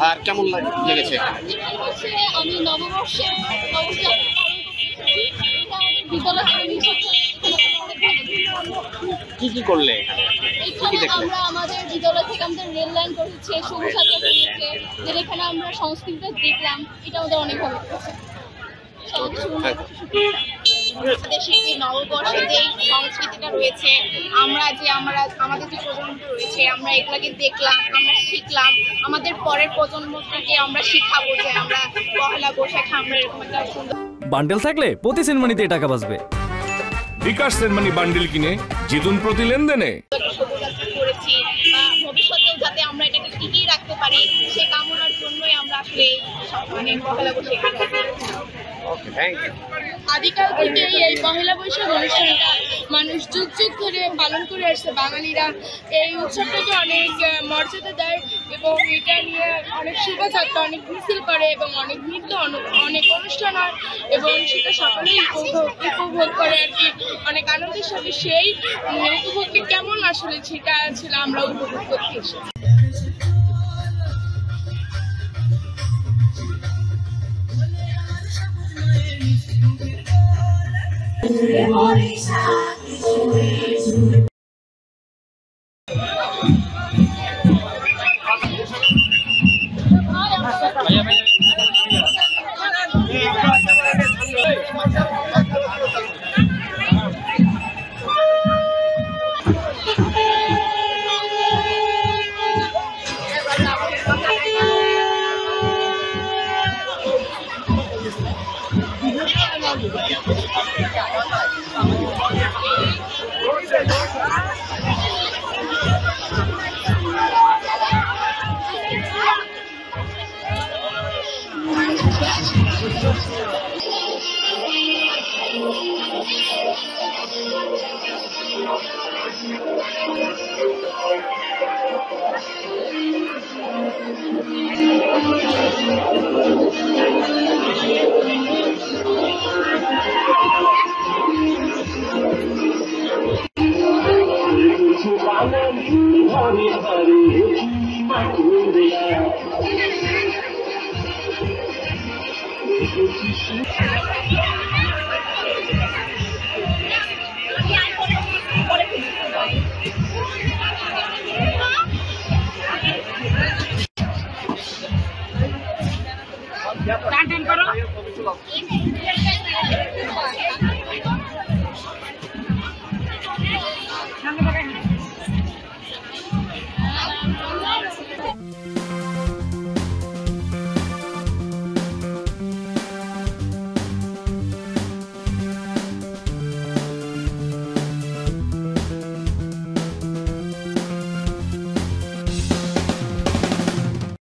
আর কেমন লেগেছে? আমি নববর্ষে কি কি করলে? আমরা আমাদের বিদ্যালয় থেকে আমাদের রেল লাইন করেছে, শুভযাত্রা করেছে, এখানে আমরা সংস্কৃতিটা দেখলাম, এটা আমাদের অনেক ভালো লেগেছে। দেশের যে নববর্ষের যে সংস্কৃতিটা রয়েছে, আমাদের যে প্রজন্মটা রয়েছে, আমরা এগুলাকে দেখলাম, আমরা শিখলাম, আমাদের পরের প্রজন্মটাকে আমরা শিখাবো যে আমরা পহেলা বৈশাখে আমরা এরকম একটা সুন্দর বান্ডেল থাকলে প্রতি সেনমানিতে টাকা বাঁচবে। বিকাশ সেনমানি বান্ডেল কিনে জিতুন প্রতি লেনদেনে। করেছি ভবিষ্যতেও যাতে আমরা এটাকে টিকিয়ে রাখতে পারি সে কামনার জন্যই আমরা আসলে মানে পহেলা বৈশাখ আদিকাল থেকে এই পহেলা বৈশাখ অনুষ্ঠানটা মানুষ যুগ যুগ ধরে পালন করে আসছে। বাঙালিরা এই উৎসবটাকে অনেক মর্যাদা দেয় এবং এটা নিয়ে অনেক শোভাযাত্রা, অনেক মিছিল করে এবং অনেক নৃত্য, অনেক অনুষ্ঠান হয় এবং সেটা সকলেই উপভোগ করে আর কি অনেক আনন্দের সাথে। সেই উপভোগটা কেমন আসলে সেটা ছিল আমরা উপভোগ করতে এসেছি। Hare Hare Krishna